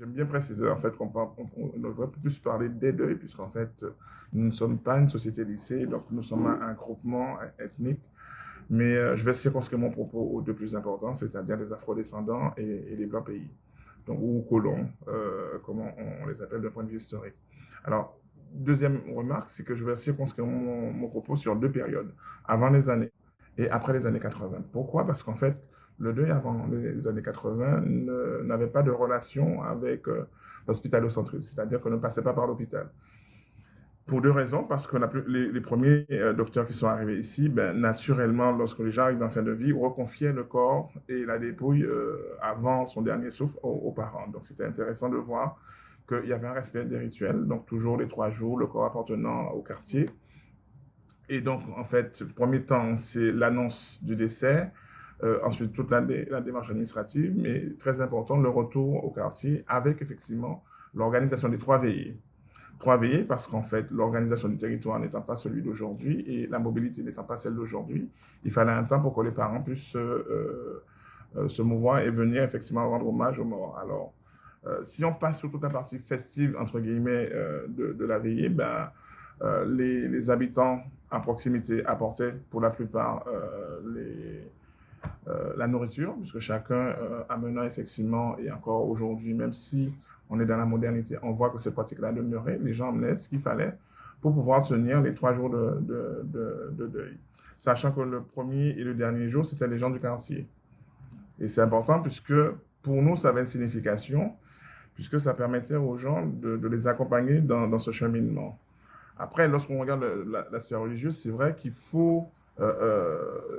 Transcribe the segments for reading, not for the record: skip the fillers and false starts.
J'aime bien préciser en fait qu'on devrait plus parler des deuils, puisqu'en fait, nous ne sommes pas une société lycée, donc nous sommes un groupement ethnique. Mais je vais circonscrire mon propos aux deux plus importants, c'est-à-dire les afrodescendants et les blancs pays, donc, ou colons, comme on les appelle d'un point de vue historique. Alors, deuxième remarque, c'est que je vais circonscrire mon propos sur deux périodes, avant les années et après les années 80. Pourquoi? Parce qu'en fait, le deuil avant les années 80 n'avait pas de relation avec l'hospitalo-centrisme, c'est-à-dire qu'on ne passait pas par l'hôpital. Pour deux raisons, parce que les premiers docteurs qui sont arrivés ici, ben, naturellement, lorsque les gens arrivent en fin de vie, reconfiaient le corps et la dépouille avant son dernier souffle aux parents. Donc c'était intéressant de voir qu'il y avait un respect des rituels, donc toujours les 3 jours, le corps appartenant au quartier. Et donc, en fait, le premier temps, c'est l'annonce du décès, ensuite toute la démarche administrative, mais très important, le retour au quartier avec effectivement l'organisation des 3 veillées. 3 veillées parce qu'en fait, l'organisation du territoire n'étant pas celui d'aujourd'hui et la mobilité n'étant pas celle d'aujourd'hui, il fallait un temps pour que les parents puissent se mouvoir et venir effectivement rendre hommage aux morts. Alors, si on passe sur toute la partie festive, entre guillemets, de la veillée, ben, les habitants à proximité apportaient pour la plupart la nourriture, puisque chacun amenant effectivement, et encore aujourd'hui, même si on est dans la modernité, on voit que ces pratiques-là demeuraient, les gens amenaient ce qu'il fallait pour pouvoir tenir les 3 jours de deuil. Sachant que le premier et le dernier jour, c'était les gens du quartier. Et c'est important puisque pour nous, ça avait une signification, puisque ça permettait aux gens de les accompagner dans ce cheminement. Après, lorsqu'on regarde l'aspect religieux, c'est vrai qu'il faut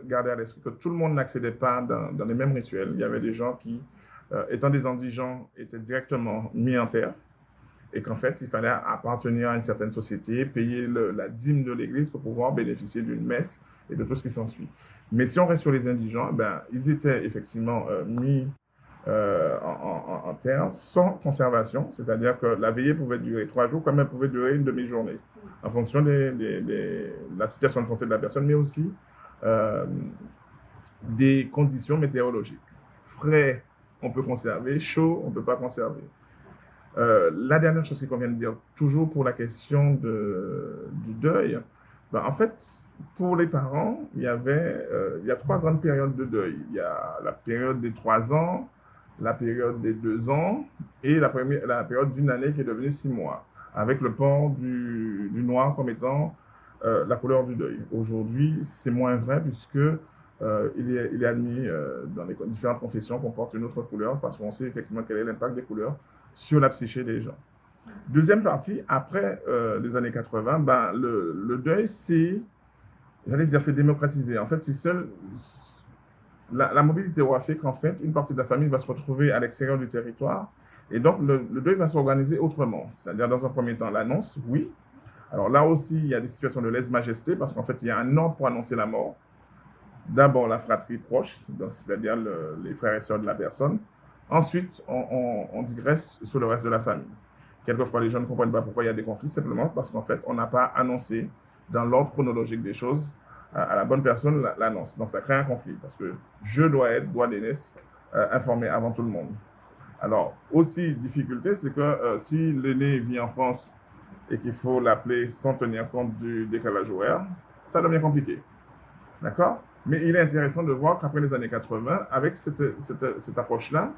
garder à l'esprit que tout le monde n'accédait pas dans les mêmes rituels. Il y avait des gens qui, étant des indigents, étaient directement mis en terre et qu'en fait, il fallait appartenir à une certaine société, payer la dîme de l'église pour pouvoir bénéficier d'une messe et de tout ce qui s'ensuit. Mais si on reste sur les indigents, ben, ils étaient effectivement mis en terre sans conservation, c'est-à-dire que la veillée pouvait durer 3 jours comme elle pouvait durer une demi-journée, en fonction de la situation de santé de la personne, mais aussi euh, des conditions météorologiques. Frais, on peut conserver, chaud, on ne peut pas conserver. La dernière chose qu'il convient de dire, toujours pour la question du deuil, ben, en fait, pour les parents, il y a 3 grandes périodes de deuil. Il y a la période des 3 ans, la période des 2 ans et la période d'une année qui est devenue 6 mois, avec le port du noir comme étant la couleur du deuil. Aujourd'hui, c'est moins vrai puisque il est admis dans les différentes confessions qu'on porte une autre couleur parce qu'on sait effectivement quel est l'impact des couleurs sur la psyché des gens. Deuxième partie, après les années 80, ben, le deuil, j'allais dire, c'est démocratisé. En fait, c'est seul, la mobilité aura fait qu'en fait, une partie de la famille va se retrouver à l'extérieur du territoire et donc le deuil va s'organiser autrement. C'est-à-dire, dans un premier temps, l'annonce, oui. Alors là aussi, il y a des situations de lèse-majesté parce qu'en fait, il y a un ordre pour annoncer la mort. D'abord, la fratrie proche, c'est-à-dire les frères et sœurs de la personne. Ensuite, on digresse sur le reste de la famille. Quelquefois, les gens ne comprennent pas pourquoi il y a des conflits, simplement parce qu'en fait, on n'a pas annoncé dans l'ordre chronologique des choses à la bonne personne l'annonce. Donc, ça crée un conflit, parce que je dois être, droit d'aînesse, informé avant tout le monde. Alors, aussi, difficulté, c'est que si l'aîné vit en France et qu'il faut l'appeler sans tenir compte du décalage horaire, ça devient compliqué. D'accord? Mais il est intéressant de voir qu'après les années 80, avec cette approche-là,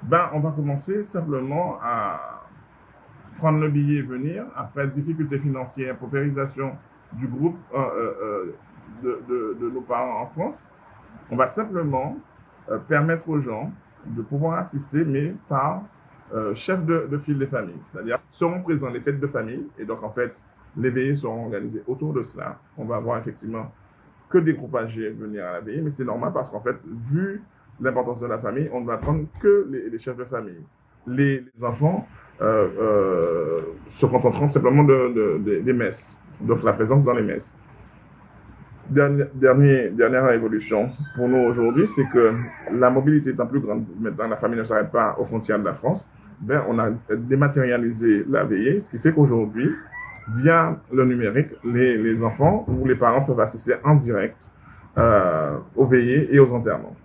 ben, on va commencer simplement à prendre le billet et venir, après difficultés financières, paupérisation du groupe de nos parents en France. On va simplement permettre aux gens de pouvoir assister, mais par chef de file des familles. C'est-à-dire, seront présents les têtes de famille, et donc en fait, les veillées seront organisées autour de cela. On va avoir effectivement que des groupes âgés venir à la veillée, mais c'est normal parce qu'en fait, vu l'importance de la famille, on ne va prendre que les chefs de famille. Les enfants se contenteront simplement des messes, donc la présence dans les messes. Dernière évolution pour nous aujourd'hui, c'est que la mobilité étant plus grande, maintenant la famille ne s'arrête pas aux frontières de la France, ben, on a dématérialisé la veillée, ce qui fait qu'aujourd'hui, via le numérique, les enfants ou les parents peuvent assister en direct aux veillées et aux enterrements.